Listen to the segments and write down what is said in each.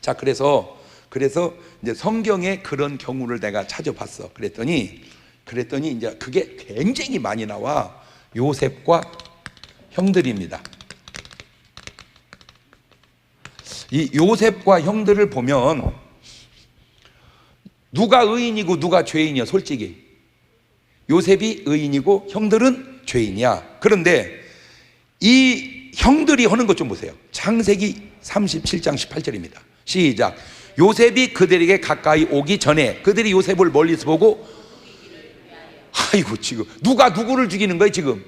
자, 그래서 이제 성경에 그런 경우를 내가 찾아봤어. 그랬더니 이제 그게 굉장히 많이 나와. 요셉과 형들입니다. 이 요셉과 형들을 보면 누가 의인이고 누가 죄인이야? 솔직히 요셉이 의인이고 형들은 죄인이야. 그런데 이 형들이 하는 것 좀 보세요. 창세기 37장 18절입니다 시작. 요셉이 그들에게 가까이 오기 전에 그들이 요셉을 멀리서 보고, 아이고, 지금 누가 누구를 죽이는 거예요? 지금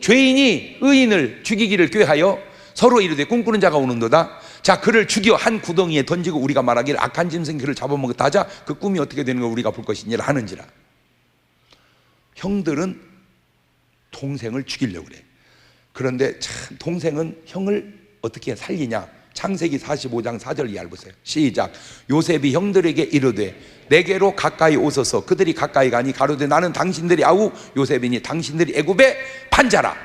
죄인이 의인을 죽이기를 꾀하여 서로 이르되 꿈꾸는 자가 오는도다. 자, 그를 죽여 한 구덩이에 던지고 우리가 말하기를 악한 짐승이 그를 잡아먹었다 하자. 그 꿈이 어떻게 되는 걸 우리가 볼 것이니라 하는지라. 형들은 동생을 죽이려고 그래. 그런데 참 동생은 형을 어떻게 살리냐? 창세기 45장 4절 이하를 보세요. 시작. 요셉이 형들에게 이르되 내게로 가까이 오소서. 그들이 가까이 가니 가로되 나는 당신들이 아우 요셉이니 당신들이 애굽의 판자라.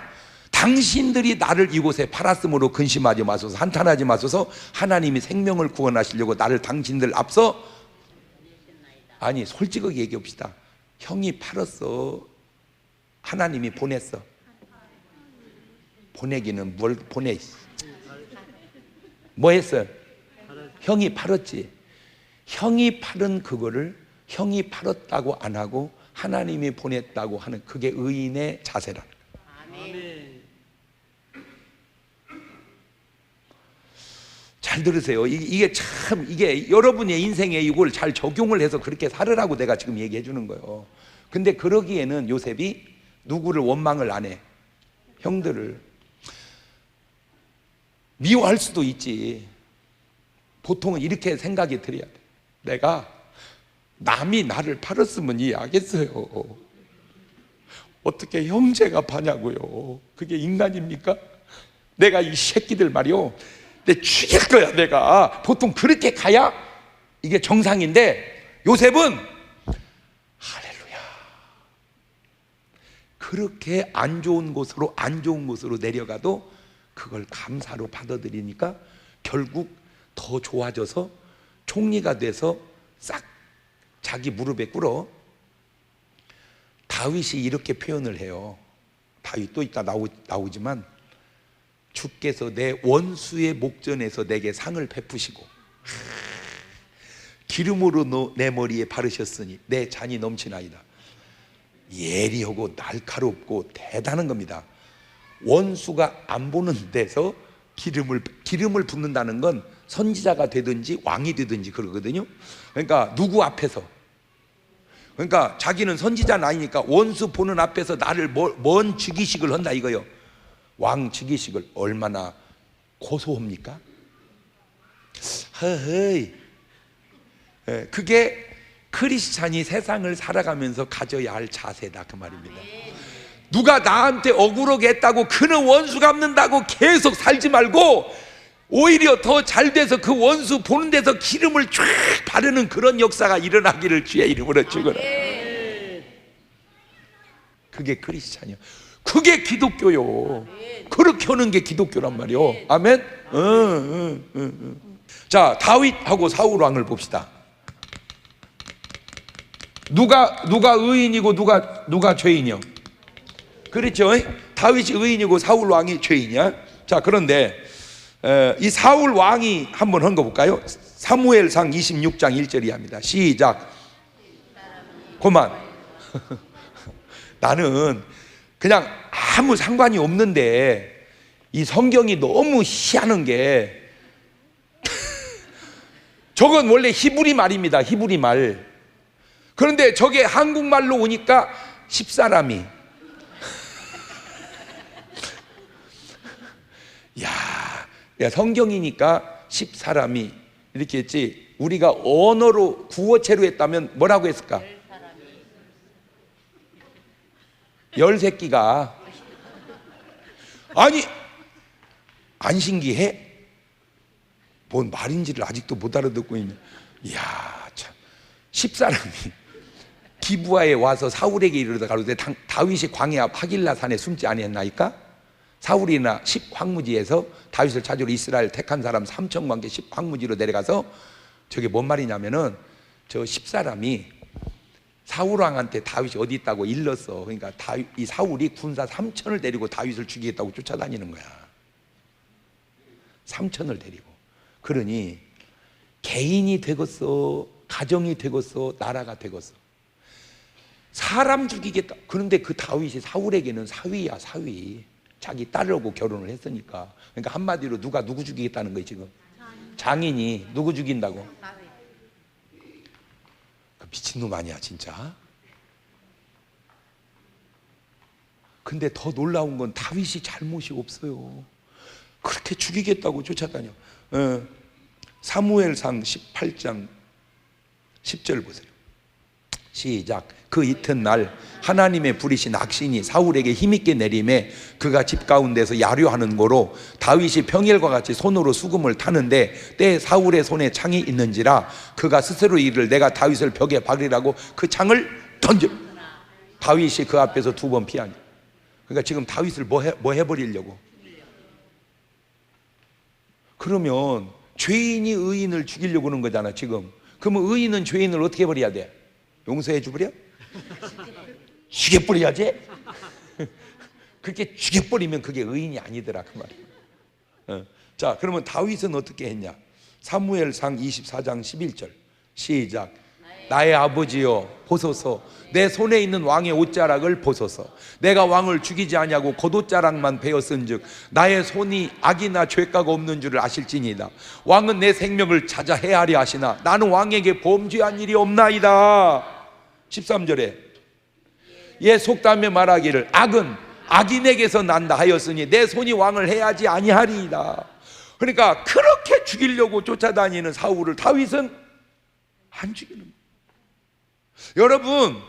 당신들이 나를 이곳에 팔았으므로 근심하지 마소서, 한탄하지 마소서. 하나님이 생명을 구원하시려고 나를 당신들 앞서. 아니, 솔직하게 얘기합시다. 형이 팔았어, 하나님이 보냈어? 보내기는 뭘 보내? 뭐 했어요? 형이 팔았지. 형이 팔은 그거를 형이 팔았다고 안 하고 하나님이 보냈다고 하는, 그게 의인의 자세라. 아멘. 잘 들으세요. 이게 참, 이게 여러분의 인생에 이걸 잘 적용을 해서 그렇게 살으라고 내가 지금 얘기해 주는 거예요. 근데 그러기에는 요셉이 누구를 원망을 안 해? 형들을. 미워할 수도 있지. 보통은 이렇게 생각이 들어야 돼. 내가 남이 나를 팔았으면 이해하겠어요. 어떻게 형제가 파냐고요. 그게 인간입니까? 내가 이 새끼들 말이요, 내 죽일 거야 내가. 보통 그렇게 가야 이게 정상인데, 요셉은 할렐루야, 그렇게 안 좋은 곳으로 내려가도 그걸 감사로 받아들이니까 결국 더 좋아져서 총리가 돼서 싹 자기 무릎에 꿇어. 다윗이 이렇게 표현을 해요. 다윗 또 이따 나오지만, 주께서 내 원수의 목전에서 내게 상을 베푸시고 기름으로 내 머리에 바르셨으니 내 잔이 넘치나이다. 예리하고 날카롭고 대단한 겁니다. 원수가 안 보는 데서 기름을 붓는다는 건 선지자가 되든지 왕이 되든지 그러거든요. 그러니까 누구 앞에서, 그러니까 자기는 선지자는 아니니까 원수 보는 앞에서 나를 뭔 즉위식을 한다 이거요. 왕 즉위식을. 얼마나 고소합니까? 허허이. 그게 크리스찬이 세상을 살아가면서 가져야 할 자세다 그 말입니다. 누가 나한테 억울하게 했다고 그는 원수 갚는다고 계속 살지 말고, 오히려 더 잘 돼서 그 원수 보는 데서 기름을 쫙 바르는 그런 역사가 일어나기를 주의 이름으로 축원하라. 그게 크리스찬이요. 그게 기독교요. 그렇게 하는 게 기독교란 말이요. 아멘. 자, 다윗하고 사울 왕을 봅시다. 누가 의인이고 누가 죄인이요? 그렇죠. 다윗이 의인이고 사울 왕이 죄인이야. 자, 그런데 이 사울 왕이 한번 한 거 볼까요? 사무엘상 26장 1절이 합니다. 시작. 그만. 나는 그냥 아무 상관이 없는데 이 성경이 너무 희한한 게 저건 원래 히브리 말입니다. 히브리 말. 그런데 저게 한국말로 오니까 10사람이 야, 성경이니까 10사람이 이렇게 했지, 우리가 언어로 구어체로 했다면 뭐라고 했을까? 10새끼가. 아니, 안 신기해? 뭔 말인지를 아직도 못 알아듣고 있네. 이야, 참. 10사람이 기브아에 와서 사울에게 이르다 가로되 다윗이 광야 하길라 산에 숨지 아니했나이까? 사울이나 10황무지에서 다윗을 찾으러 이스라엘 택한 사람 3천만 개 10황무지로 내려가서, 저게 뭔 말이냐면은 저 10사람이 사울왕한테 다윗이 어디 있다고 일렀어. 그러니까 이 사울이 군사 3천을 데리고 다윗을 죽이겠다고 쫓아다니는 거야. 3천을 데리고. 그러니 개인이 되겠어, 가정이 되겠어, 나라가 되겠어. 사람 죽이겠다. 그런데 그 다윗이 사울에게는 사위야, 사위. 자기 딸하고 결혼을 했으니까. 그러니까 한마디로 누구 죽이겠다는 거예요 지금? 장인이 누구 죽인다고? 미친놈 아니야 진짜? 근데 더 놀라운 건 다윗이 잘못이 없어요. 그렇게 죽이겠다고 쫓아다녀. 사무엘상 18장 10절 보세요. 시작. 그 이튿날 하나님의 부리신 악신이 사울에게 힘있게 내림에 그가 집 가운데서 야류하는 고로 다윗이 평일과 같이 손으로 수금을 타는데 때에 사울의 손에 창이 있는지라 그가 스스로 이르를 내가 다윗을 벽에 박으리라고 그 창을 던져. 다윗이 그 앞에서 2번 피하니. 그러니까 지금 다윗을 뭐 해버리려고? 그러면 죄인이 의인을 죽이려고 하는 거잖아 지금. 그러면 의인은 죄인을 어떻게 버려야 돼? 용서해 주버려? 죽여버려야지. 그렇게 죽여버리면 그게 의인이 아니더라 그 말이야. 자, 그러면 다윗은 어떻게 했냐? 사무엘상 24장 11절 시작. 나의 아버지여 보소서, 내 손에 있는 왕의 옷자락을 보소서. 내가 왕을 죽이지 아니하고 겉옷자락만 베었은즉 나의 손이 악이나 죄가가 없는 줄을 아실지니이다. 왕은 내 생명을 찾아 해하려 하시나 나는 왕에게 범죄한 일이 없나이다. 13절에 예 속담에 말하기를 악은 악인에게서 난다 하였으니 내 손이 왕을 해하지 아니하리이다. 그러니까 그렇게 죽이려고 쫓아다니는 사울을 다윗은 안 죽이는 거예요. 여러분,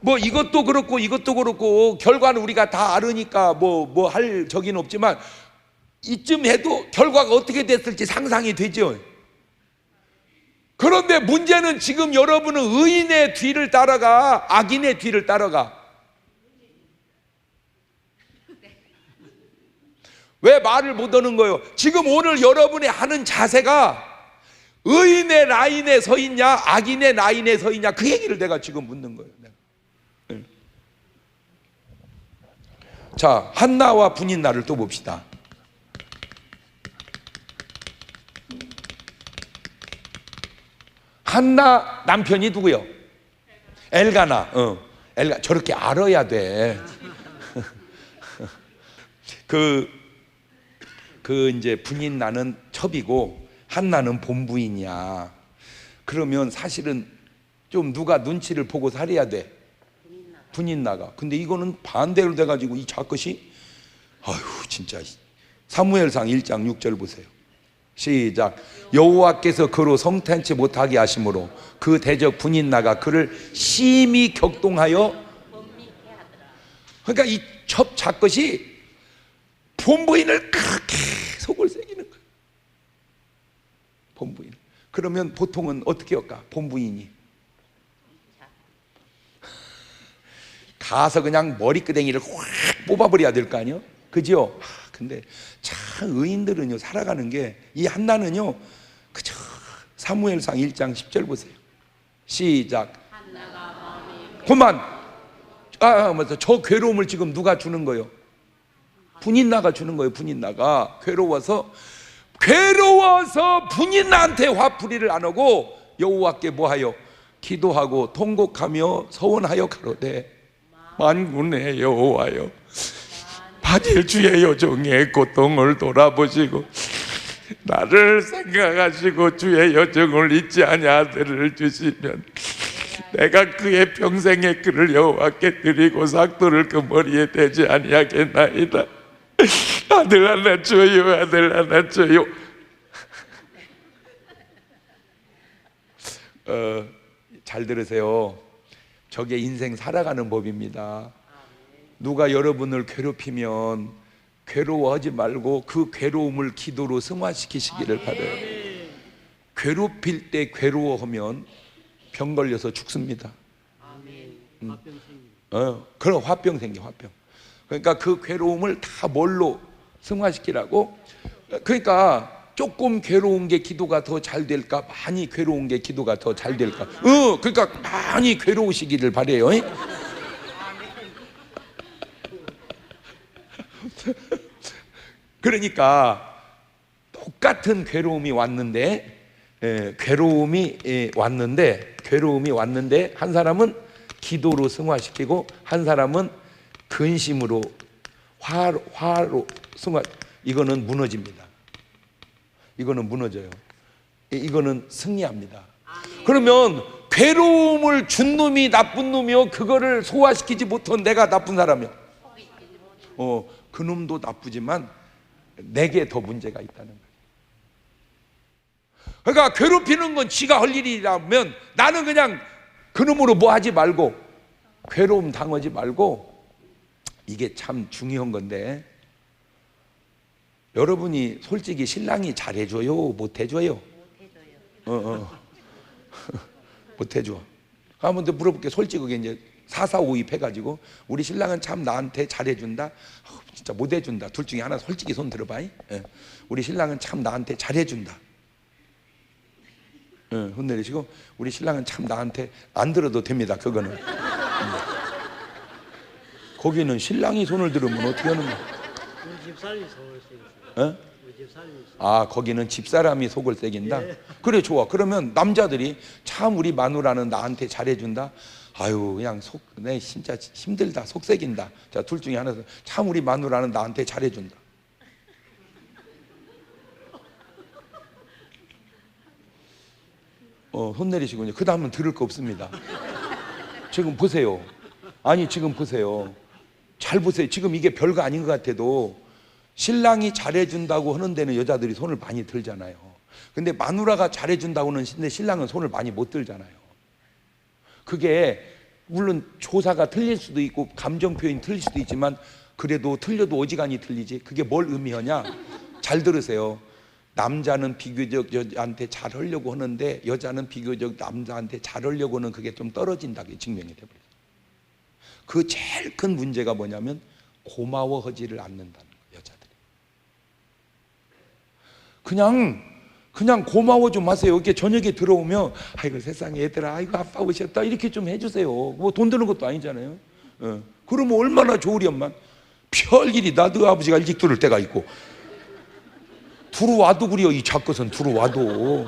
뭐 이것도 그렇고 결과는 우리가 다 알으니까 뭐 할 적인 없지만 이쯤 해도 결과가 어떻게 됐을지 상상이 되죠. 그런데 문제는 지금 여러분은 의인의 뒤를 따라가, 악인의 뒤를 따라가. 왜 말을 못 하는 거예요? 지금 오늘 여러분이 하는 자세가 의인의 라인에 서 있냐, 악인의 라인에 서 있냐, 그 얘기를 내가 지금 묻는 거예요. 네. 자, 한나와 분인나를 또 봅시다. 한나 남편이 누구요? 엘가나. 엘가. 저렇게 알아야 돼. 그 이제 분인나는 첩이고 한나는 본부인이야. 그러면 사실은 좀 누가 눈치를 보고 살아야 돼. 분인나가. 근데 이거는 반대로 돼가지고 이 작것이, 아유 진짜. 사무엘상 1장 6절 보세요. 시작. 여호와께서 그로 성탄치 못하게 하심으로 그 대적 분인나가 그를 심히 격동하여. 그러니까 이 첩 작것이 본부인을 그렇게 속을 새기는 거예요. 본부인. 그러면 보통은 어떻게 할까? 본부인이 가서 그냥 머리끄댕이를 확 뽑아버려야 될 거 아니에요? 그죠? 근데 참 의인들은요 살아가는 게, 이 한나는요 그저 사무엘상 1장 10절 보세요. 시작. 그만. 맞아. 저 괴로움을 지금 누가 주는 거예요? 분인나가 주는 거예요. 분인나가 괴로워서 분인나한테 화풀이를 안 하고 여호와께 뭐하여? 기도하고 통곡하며 서원하여 가로되 만군의 여호와여, 받을 주의 여종의 고통을 돌아보시고 나를 생각하시고 주의 여종을 잊지 아니하들을 주시면 내가 그의 평생의 그를 여호와께 드리고 삭도를 그 머리에 대지 아니하겠나이다. 아들 하나 줘요, 아들 하나 줘요. 잘 들으세요. 저게 인생 살아가는 법입니다. 누가 여러분을 괴롭히면 괴로워하지 말고 그 괴로움을 기도로 승화시키시기를 바라요. 괴롭힐 때 괴로워하면 병 걸려서 죽습니다. 그럼 화병 생겨, 화병. 그러니까 그 괴로움을 다 뭘로 승화시키라고. 그러니까 조금 괴로운 게 기도가 더 잘 될까, 많이 괴로운 게 기도가 더 잘 될까. 그러니까 많이 괴로우시기를 바래요. 그러니까 똑같은 괴로움이 왔는데, 괴로움이 왔는데 한 사람은 기도로 승화시키고 한 사람은 근심으로 화로 승화. 이거는 무너집니다. 이거는 무너져요. 이거는 승리합니다. 그러면 괴로움을 준 놈이 나쁜 놈이요, 그거를 소화시키지 못한 내가 나쁜 사람이요. 그 놈도 나쁘지만 내게 더 문제가 있다는 거예요. 그러니까 괴롭히는 건 지가 할 일이라면 나는 그냥 그놈으로 뭐 하지 말고 괴로움 당하지 말고. 이게 참 중요한 건데, 여러분이 솔직히 신랑이 잘해줘요, 못해줘요? 못해줘. 한번 더 물어볼게. 솔직하게 이제 4452 해가지고 우리 신랑은 참 나한테 잘해준다, 진짜 못해준다. 둘 중에 하나 솔직히 손 들어봐. 우리 신랑은 참 나한테 잘해준다. 손 내리시고, 우리 신랑은 참 나한테, 안 들어도 됩니다. 그거는. 거기는 신랑이 손을 들으면 어떻게 하는 거야? 우리 집사람이 속을 새겼어요. 우리 집사람이. 거기는 집사람이 속을 새긴다. 그래, 좋아. 그러면 남자들이 참 우리 마누라는 나한테 잘해준다. 아유, 그냥 내 진짜 힘들다, 속 새긴다. 자, 둘 중에 하나. 참 우리 마누라는 나한테 잘해준다. 손 내리시군요. 그 다음은 들을 거 없습니다. 지금 보세요. 아니, 지금 보세요. 잘 보세요. 지금 이게 별거 아닌 것 같아도 신랑이 잘해준다고 하는 데는 여자들이 손을 많이 들잖아요. 근데 마누라가 잘해준다고 하는데 신랑은 손을 많이 못 들잖아요. 그게 물론 조사가 틀릴 수도 있고 감정 표현이 틀릴 수도 있지만, 그래도 틀려도 어지간히 틀리지. 그게 뭘 의미하냐? 잘 들으세요. 남자는 비교적 여자한테 잘하려고 하는데 여자는 비교적 남자한테 잘하려고 하는 그게 좀 떨어진다고 증명이 돼버려요. 그 제일 큰 문제가 뭐냐면 고마워하지를 않는다는 거예요. 여자들이 그냥 고마워 좀 하세요. 이렇게 저녁에 들어오면 아이고 세상에 얘들아, 아이고 아빠 오셨다, 이렇게 좀 해주세요. 뭐 돈 드는 것도 아니잖아요. 그러면 얼마나 좋으련만. 별일이 나도 아버지가 일찍 들을 때가 있고, 들어와도 그래요. 이 작것은 들어와도.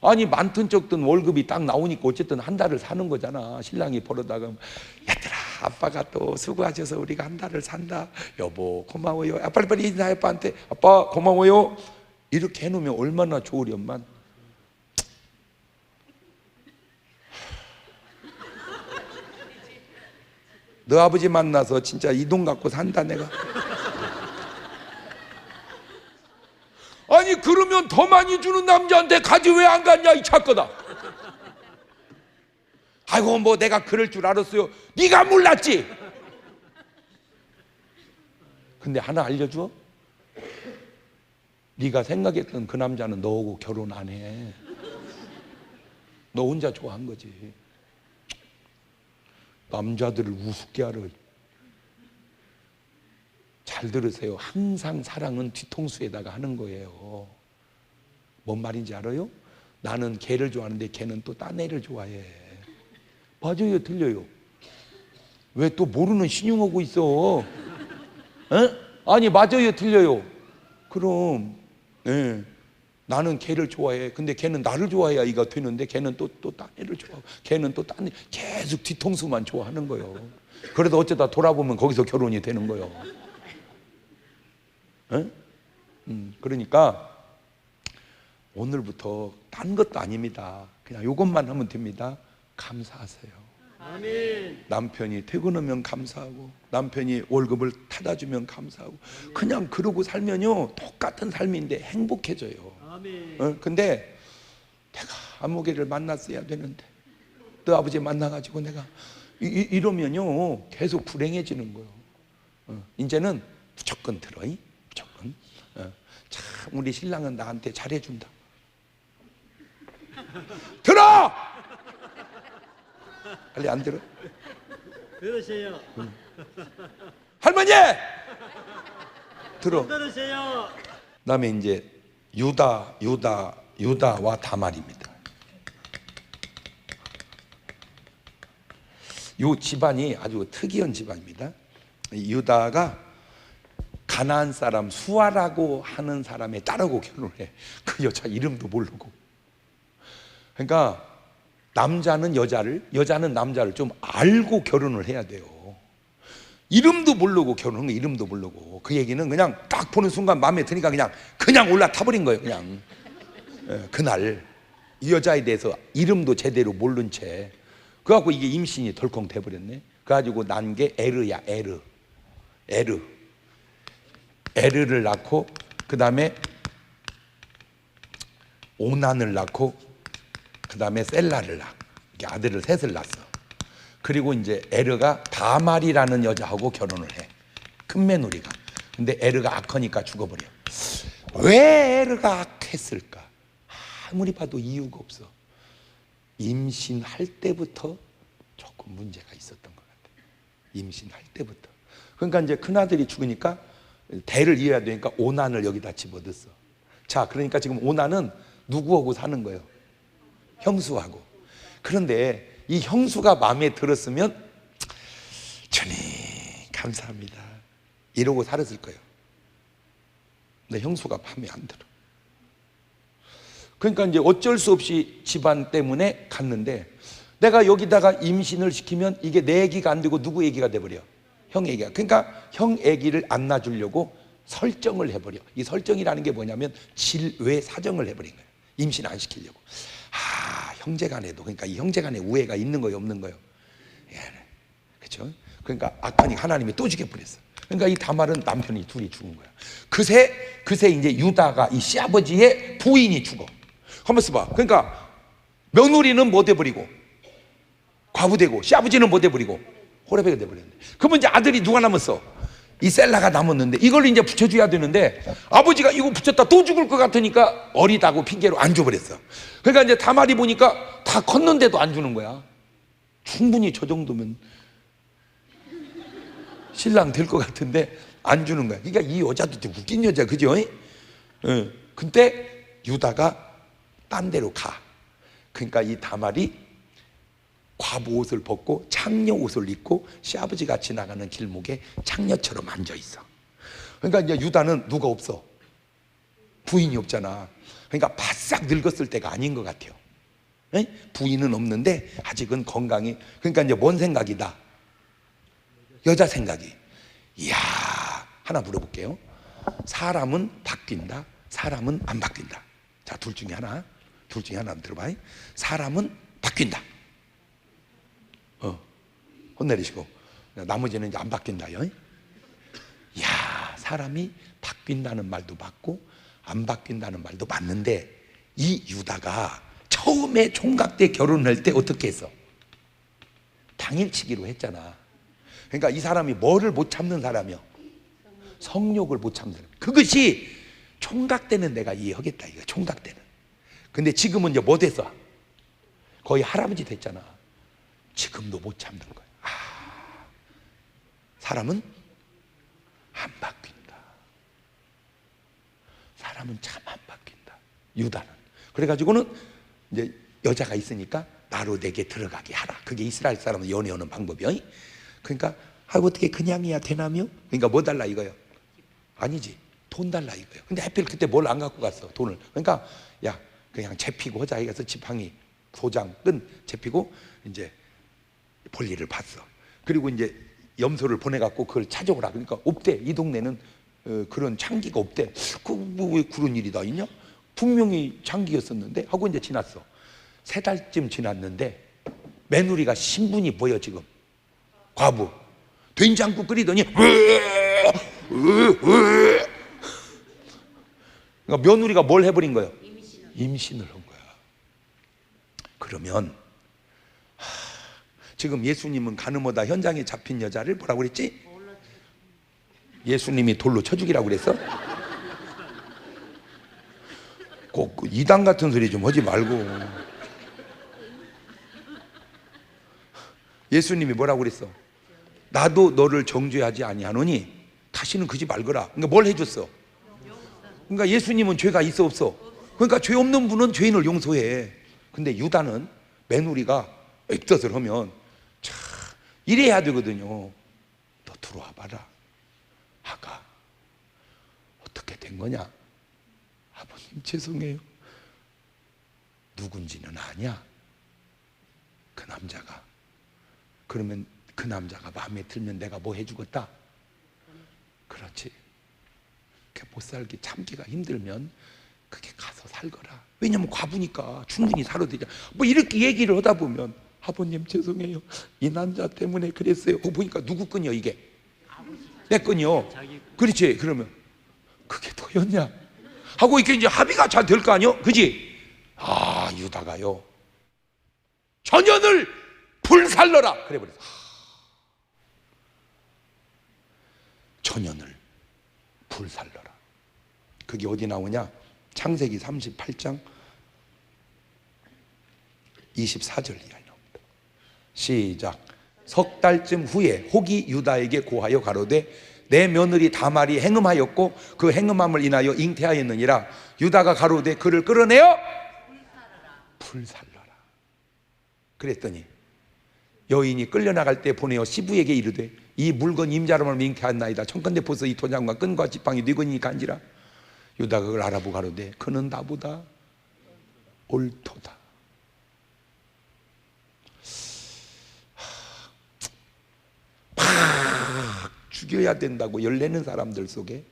아니, 많든 적든 월급이 딱 나오니까 어쨌든 한 달을 사는 거잖아. 신랑이 벌어다가 얘들아, 아빠가 또 수고하셔서 우리가 한 달을 산다. 여보 고마워요. 빨리빨리 인사해 아빠한테. 아빠 고마워요. 이렇게 해놓으면 얼마나 좋으련만. 너 아버지 만나서 진짜 이 돈 갖고 산다 내가. 아니, 그러면 더 많이 주는 남자한테 가지 왜 안 갔냐 이 착거다. 아이고 뭐 내가 그럴 줄 알았어요. 네가 몰랐지. 근데 하나 알려줘. 네가 생각했던 그 남자는 너하고 결혼 안 해. 너 혼자 좋아한 거지. 남자들을 우습게 하러. 잘 들으세요. 항상 사랑은 뒤통수에다가 하는 거예요. 뭔 말인지 알아요? 나는 걔를 좋아하는데 걔는 또 딴 애를 좋아해. 맞아요, 틀려요? 왜 또 모르는 신용하고 있어? 아니, 맞아요, 틀려요? 그럼 나는 걔를 좋아해. 근데 걔는 나를 좋아해야 이가 되는데 걔는 또 딴 애를 좋아하고 걔는 또 딴 애. 계속 뒤통수만 좋아하는 거예요. 그래도 어쩌다 돌아보면 거기서 결혼이 되는 거예요. 그러니까 오늘부터 딴 것도 아닙니다. 그냥 이것만 하면 됩니다. 감사하세요. 아멘. 남편이 퇴근하면 감사하고 남편이 월급을 타다 주면 감사하고 그냥 그러고 살면요 똑같은 삶인데 행복해져요. 아멘. 근데 내가 아무개를 만났어야 되는데 너 아버지 만나가지고 내가 이러면요 계속 불행해지는 거예요. 이제는 무조건 들어. 무조건. 참 우리 신랑은 나한테 잘해준다. 들어! 빨리 안 들어? 들으세요. 할머니 들어. 들으세요. 그다음에 이제 유다와 다말입니다. 이 집안이 아주 특이한 집안입니다. 유다가 가나안 사람 수아라고 하는 사람의 딸하고 결혼을 해. 그 여자 이름도 모르고. 그러니까 남자는 여자는 남자를 좀 알고 결혼을 해야 돼요. 이름도 모르고 결혼한 거 이름도 모르고. 그 얘기는 그냥 딱 보는 순간 마음에 드니까 그냥 올라타버린 거예요. 그냥 그날 이 여자에 대해서 이름도 제대로 모른 채 그래갖고 이게 임신이 덜컹 돼버렸네. 그래가지고 난 게 에르야. 에르를 낳고 그 다음에 오난을 낳고 그 다음에 셀라를 낳고 이렇게 아들을 셋을 낳았어. 그리고 이제 에르가 다말이라는 여자하고 결혼을 해. 큰 며느리가. 근데 에르가 악하니까 죽어버려. 왜 에르가 악했을까? 아무리 봐도 이유가 없어. 임신할 때부터 조금 문제가 있었던 것 같아요. 임신할 때부터. 그러니까 이제 큰아들이 죽으니까 대를 이어야 되니까 오난을 여기다 집어넣었어. 자, 그러니까 지금 오난은 누구하고 사는 거예요? 형수하고. 그런데 이 형수가 마음에 들었으면 주님 감사합니다 이러고 살았을 거예요. 근데 형수가 마음에 안 들어. 그러니까 이제 어쩔 수 없이 집안 때문에 갔는데 내가 여기다가 임신을 시키면 이게 내 애기가 안 되고 누구 애기가 돼버려? 형 애기가. 그러니까 형 애기를 안 낳아주려고 설정을 해버려. 이 설정이라는 게 뭐냐면 질외 사정을 해버린 거예요. 임신 안 시키려고. 형제간에도 그러니까 이 형제간에 우애가 있는 거예요, 없는 거예요? 예, 그렇죠? 그러니까 악하니 하나님이 또 죽여버렸어. 그러니까 이 다말은 남편이 둘이 죽은 거야. 그새 이제 유다가 이 시아버지의 부인이 죽어. 한번 써봐. 그러니까 며느리는 뭐 돼버리고 과부되고 시아버지는 뭐 돼버리고 호레베가 돼버렸네. 그러면 이제 아들이 누가 남았어? 이 셀라가 남았는데 이걸 이제 붙여줘야 되는데 아버지가 이거 붙였다 또 죽을 것 같으니까 어리다고 핑계로 안 줘버렸어. 그러니까 이제 다말이 보니까 다 컸는데도 안 주는 거야. 충분히 저 정도면 신랑 될 것 같은데 안 주는 거야. 그러니까 이 여자도 되게 웃긴 여자, 그죠? 근데 유다가 딴 데로 가. 그러니까 이 다말이 과부 옷을 벗고 창녀 옷을 입고 시아버지가 지나가는 길목에 창녀처럼 앉아 있어. 그러니까 이제 유다는 누가 없어? 부인이 없잖아. 그러니까 바싹 늙었을 때가 아닌 것 같아요. 부인은 없는데 아직은 건강이. 그러니까 이제 뭔 생각이다? 여자 생각이. 이야, 하나 물어볼게요. 사람은 바뀐다, 사람은 안 바뀐다. 자, 둘 중에 하나 한번 들어봐. 사람은 바뀐다. 혼내리시고 나머지는 이제 안 바뀐다요. 야, 사람이 바뀐다는 말도 맞고 안 바뀐다는 말도 맞는데 이 유다가 처음에 총각 때 결혼할 때 어떻게 했어? 당일치기로 했잖아. 그러니까 이 사람이 뭐를 못 참는 사람이요? 성욕을 못 참는 사람. 그것이 총각 때는 내가 이해하겠다 이거, 총각 때는. 근데 지금은 이제 뭐 됐어? 거의 할아버지 됐잖아. 지금도 못 참는 거야. 사람은 안 바뀐다. 사람은 참 안 바뀐다. 유다는. 그래가지고는 이제 여자가 있으니까 나로 내게 들어가게 하라. 그게 이스라엘 사람은 연애하는 방법이요. 그러니까 어떻게 그냥이야 되나며? 그러니까 뭐 달라 이거요? 아니지, 돈 달라 이거요. 근데 하필 그때 뭘 안 갖고 갔어, 돈을. 그러니까 야 그냥 재피고 하자 해서 지팡이 소장은 재피고 이제 볼일을 봤어. 그리고 이제 염소를 보내갖고 그걸 찾아오라. 그러니까 없대. 이 동네는 그런 창기가 없대. 왜 그런 일이 다 있냐? 분명히 창기였었는데 하고 이제 지났어. 3달쯤 지났는데 며느리가 신분이 보여. 지금 과부 된장국 끓이더니 그러니까 며느리가 뭘 해버린 거예요? 임신을 한 거야. 그러면 지금 예수님은 가늠하다 현장에 잡힌 여자를 뭐라고 그랬지? 예수님이 돌로 쳐 죽이라고 그랬어? 꼭 이단 같은 소리 좀 하지 말고. 예수님이 뭐라고 그랬어? 나도 너를 정죄하지 아니하노니 다시는 그지 말거라. 그러니까 뭘 해줬어? 그러니까 예수님은 죄가 있어 없어? 그러니까 죄 없는 분은 죄인을 용서해. 근데 유다는 며느리가 액젓을 하면 참 이래야 되거든요. 너 들어와 봐라. 아가 어떻게 된 거냐? 아버님 죄송해요. 누군지는 아냐? 그 남자가. 그러면 그 남자가 마음에 들면 내가 뭐 해주겠다? 그렇지. 못 살기 참기가 힘들면 그게 가서 살거라. 왜냐면 과부니까 충분히 살아도 되잖아. 뭐 이렇게 얘기를 하다 보면 아버님 죄송해요. 이 남자 때문에 그랬어요. 그거 보니까 누구 끈이요 이게? 내 끈이요. 그렇지. 그러면 그게 너였냐? 하고 이렇게 이제 합의가 잘 될 거 아니요? 그지? 아 유다가요 전연을 불살러라 그래 버렸어. 전연을 불살러라. 그게 어디 나오냐? 창세기 38장 24절 이하에 나옵니다. 시작. 석 달쯤 후에 혹이 유다에게 고하여 가로되 내 며느리 다말이 행음하였고 그 행음함을 인하여 잉태하였느니라. 유다가 가로되 그를 끌어내어 불살러라. 그랬더니 여인이 끌려나갈 때 보내어 시부에게 이르되 이 물건 임자름을 잉태하였나이다. 청컨대 보소 이 도장과 끈과 지팡이 뉘거니 간지라. 유다가 그걸 알아보고 가로되 그는 나보다 옳도다. 팍 죽여야 된다고 열내는 사람들 속에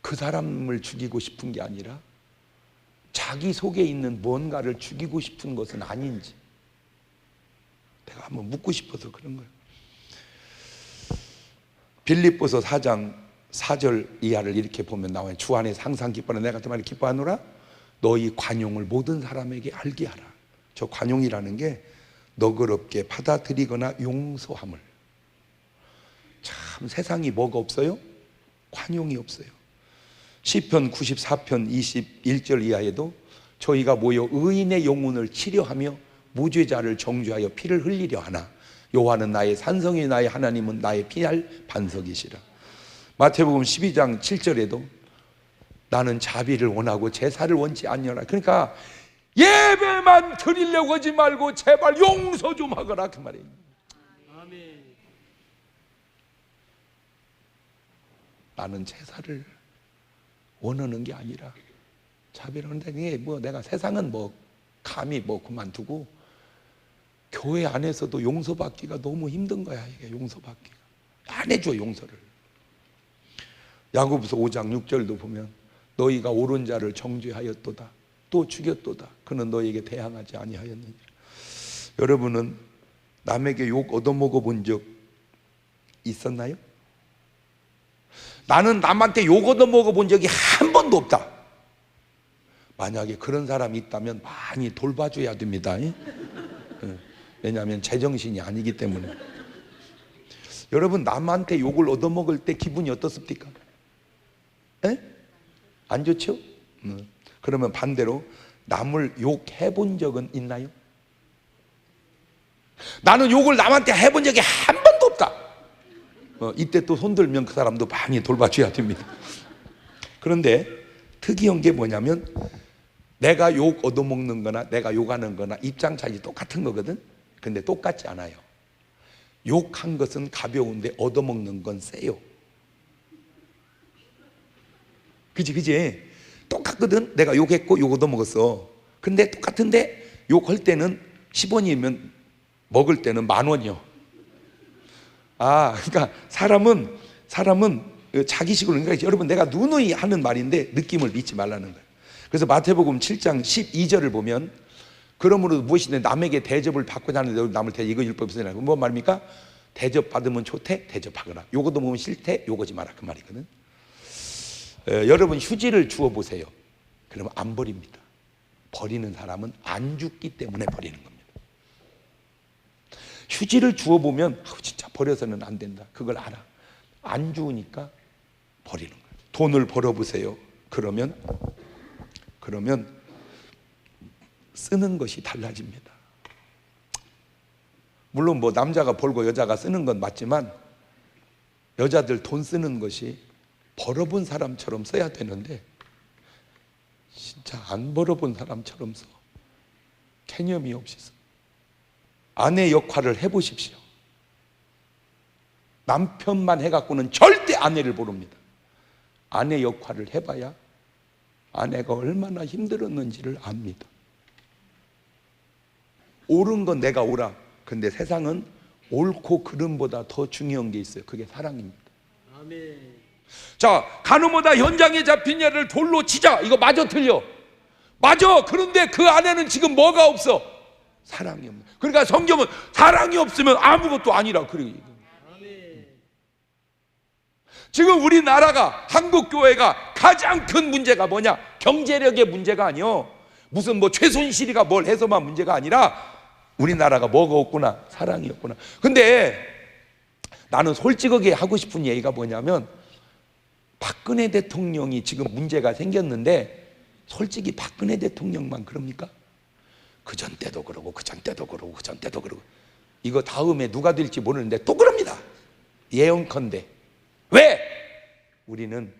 그 사람을 죽이고 싶은 게 아니라 자기 속에 있는 뭔가를 죽이고 싶은 것은 아닌지 내가 한번 묻고 싶어서 그런 거예요. 빌립보서 4장 4절 이하를 이렇게 보면 나와요. 주 안에서 항상 기뻐하라. 내가 그 말에 기뻐하노라. 너희 관용을 모든 사람에게 알게 하라. 저 관용이라는 게 너그럽게 받아들이거나 용서함을. 참 세상이 뭐가 없어요? 관용이 없어요. 시편 94편 21절 이하에도 저희가 모여 의인의 영혼을 치료하며 무죄자를 정죄하여 피를 흘리려 하나 여호와는 나의 산성이 나의 하나님은 나의 피할 반석이시라. 마태복음 12장 7절에도 나는 자비를 원하고 제사를 원치 않느라. 그러니까 예배만 드리려고 하지 말고 제발 용서 좀 하거라 그 말이에요. 아멘. 나는 제사를 원하는 게 아니라 자비를 하는데 뭐 내가 세상은 뭐 감히 뭐 그만두고 교회 안에서도 용서받기가 너무 힘든 거야. 이게 용서받기가 안 해줘 용서를. 야고보서 5장 6절도 보면 너희가 옳은 자를 정죄하였도다 또 죽였도다 그는 너희에게 대항하지 아니하였느니라. 여러분은 남에게 욕 얻어먹어 본 적 있었나요? 나는 남한테 욕 얻어먹어 본 적이 한 번도 없다. 만약에 그런 사람이 있다면 많이 돌봐줘야 됩니다. 왜냐하면 제정신이 아니기 때문에. 여러분 남한테 욕을 얻어먹을 때 기분이 어떻습니까? 에? 안 좋죠? 그러면 반대로 남을 욕해 본 적은 있나요? 나는 욕을 남한테 해본 적이 한 번도 없다. 이때 또 손들면 그 사람도 많이 돌봐줘야 됩니다. 그런데 특이한 게 뭐냐면 내가 욕 얻어먹는 거나 내가 욕하는 거나 입장 차이 똑같은 거거든. 근데 똑같지 않아요. 욕한 것은 가벼운데 얻어먹는 건 세요. 그지? 똑같거든. 내가 욕했고 욕 얻어먹었어. 근데 똑같은데 욕할 때는 10원이면 먹을 때는 10,000원이요. 그러니까 사람은 자기식으로. 그러니까 여러분 내가 누누이 하는 말인데 느낌을 믿지 말라는 거예요. 그래서 마태복음 7장 12절을 보면 그러므로 무엇이든 남에게 대접을 받고자 하는데 남을 대접 이거 율법이 있으나 뭐 말입니까? 대접 받으면 좋대 대접하거라. 요거도 보면 싫대 요거지 마라 그 말이거든. 여러분 휴지를 주워 보세요. 그러면 안 버립니다. 버리는 사람은 안 죽기 때문에 버리는 겁니다. 휴지를 주워 보면 진짜 버려서는 안 된다. 그걸 알아. 안 주우니까 버리는 거예요. 돈을 벌어 보세요. 그러면 쓰는 것이 달라집니다. 물론 뭐 남자가 벌고 여자가 쓰는 건 맞지만 여자들 돈 쓰는 것이 벌어본 사람처럼 써야 되는데 진짜 안 벌어본 사람처럼 써. 개념이 없이 써. 아내 역할을 해보십시오. 남편만 해갖고는 절대 아내를 모릅니다. 아내 역할을 해봐야 아내가 얼마나 힘들었는지를 압니다. 옳은 건 내가 옳아. 근데 세상은 옳고 그름보다 더 중요한 게 있어요. 그게 사랑입니다. 아멘. 자, 가늠하다 현장에 잡힌 자를 돌로 치자. 이거 마저 틀려. 맞아. 그런데 그 안에는 지금 뭐가 없어? 사랑이 없는. 그러니까 성경은 사랑이 없으면 아무것도 아니라 그래. 아멘. 지금 우리나라가 한국 교회가 가장 큰 문제가 뭐냐? 경제력의 문제가 아니요. 무슨 뭐 최순실이가 뭘 해서만 문제가 아니라 우리나라가 뭐가 없구나? 사랑이 없구나. 근데 나는 솔직하게 하고 싶은 얘기가 뭐냐면 박근혜 대통령이 지금 문제가 생겼는데 솔직히 박근혜 대통령만 그럽니까? 그전 때도 그러고 그전 때도 그러고 그전 때도 그러고 이거 다음에 누가 될지 모르는데 또 그럽니다. 예언컨대. 왜? 우리는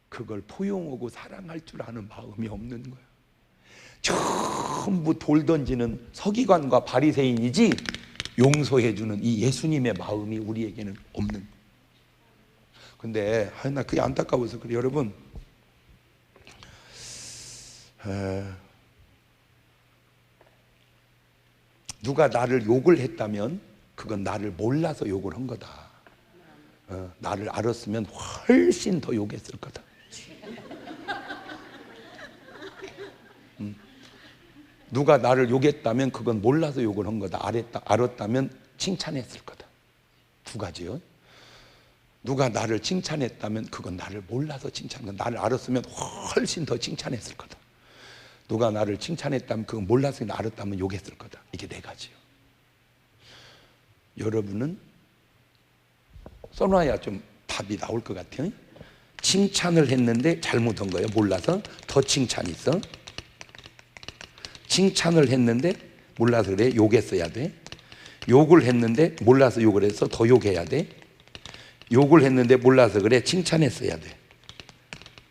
그걸 포용하고 사랑할 줄 아는 마음이 없는 거야. 전부 돌 던지는 서기관과 바리새인이지 용서해주는 이 예수님의 마음이 우리에게는 없는 거야. 근데 나 그게 안타까워서 그래. 여러분, 누가 나를 욕을 했다면 그건 나를 몰라서 욕을 한 거다. 나를 알았으면 훨씬 더 욕했을 거다. 누가 나를 욕했다면 그건 몰라서 욕을 한 거다. 알았다면 칭찬했을 거다. 두 가지요. 누가 나를 칭찬했다면 그건 나를 몰라서 칭찬한 거다. 나를 알았으면 훨씬 더 칭찬했을 거다. 누가 나를 칭찬했다면 그건 몰라서 알았다면 욕했을 거다. 이게 네 가지요. 여러분은 써놔야 좀 답이 나올 것 같아요. 칭찬을 했는데 잘못한 거예요. 몰라서 더 칭찬 있어. 칭찬을 했는데 몰라서 그래. 욕했어야 돼. 욕을 했는데 몰라서 욕을 해서 더 욕해야 돼. 욕을 했는데 몰라서 그래. 칭찬했어야 돼.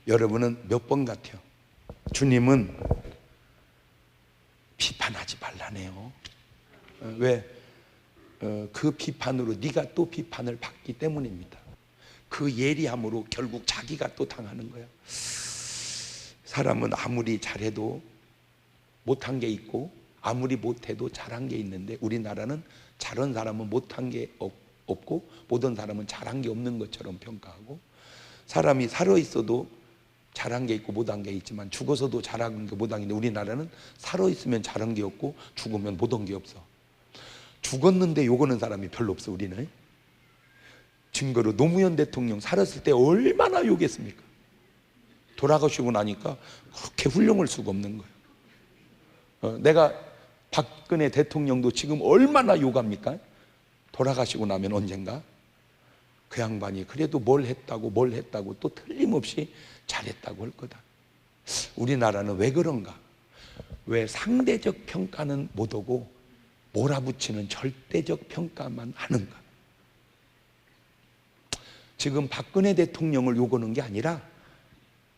여러분은 몇 번 같아요? 주님은 비판하지 말라네요. 왜? 그 비판으로 네가 또 비판을 받기 때문입니다. 그 예리함으로 결국 자기가 또 당하는 거야. 사람은 아무리 잘해도 못한 게 있고 아무리 못해도 잘한 게 있는데 우리나라는 잘한 사람은 못한 게 없고 못한 사람은 잘한 게 없는 것처럼 평가하고 사람이 살아있어도 잘한 게 있고 못한 게 있지만 죽어서도 잘한 게 못한 게 있는데 우리나라는 살아있으면 잘한 게 없고 죽으면 못한 게 없어. 죽었는데 욕하는 사람이 별로 없어. 우리는 증거로 노무현 대통령 살았을 때 얼마나 욕했습니까? 돌아가시고 나니까 그렇게 훌륭할 수가 없는 거예요. 내가 박근혜 대통령도 지금 얼마나 욕합니까? 돌아가시고 나면 언젠가 그 양반이 그래도 뭘 했다고 또 틀림없이 잘했다고 할 거다. 우리나라는 왜 그런가? 왜 상대적 평가는 못하고 몰아붙이는 절대적 평가만 하는가? 지금 박근혜 대통령을 욕하는 게 아니라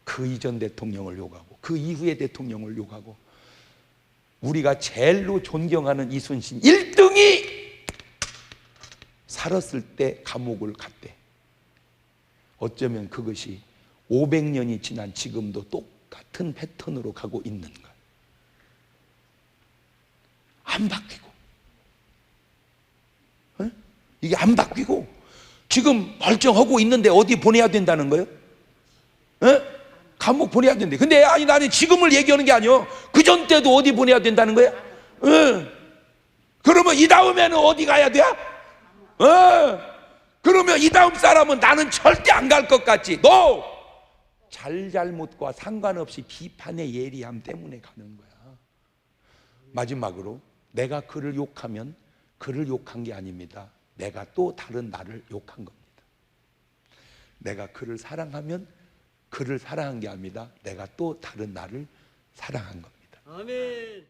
그 이전 대통령을 욕하고 그 이후의 대통령을 욕하고 우리가 제일로 존경하는 이순신 1등이 살았을 때 감옥을 갔대. 어쩌면 그것이 500년이 지난 지금도 똑같은 패턴으로 가고 있는 거야. 안 바뀌고 이게 안 바뀌고 지금 멀쩡하고 있는데 어디 보내야 된다는 거예요? 감옥 보내야 된대. 근데 아니 나는 지금을 얘기하는 게 아니요. 그전 때도 어디 보내야 된다는 거야? 그러면 이 다음에는 어디 가야 돼? 그러면 이 다음 사람은 나는 절대 안 갈 것 같지. 너 잘잘못과 상관없이 비판의 예리함 때문에 가는 거야. 마지막으로 내가 그를 욕하면 그를 욕한 게 아닙니다. 내가 또 다른 나를 욕한 겁니다. 내가 그를 사랑하면 그를 사랑한 게 아닙니다. 내가 또 다른 나를 사랑한 겁니다. 아멘.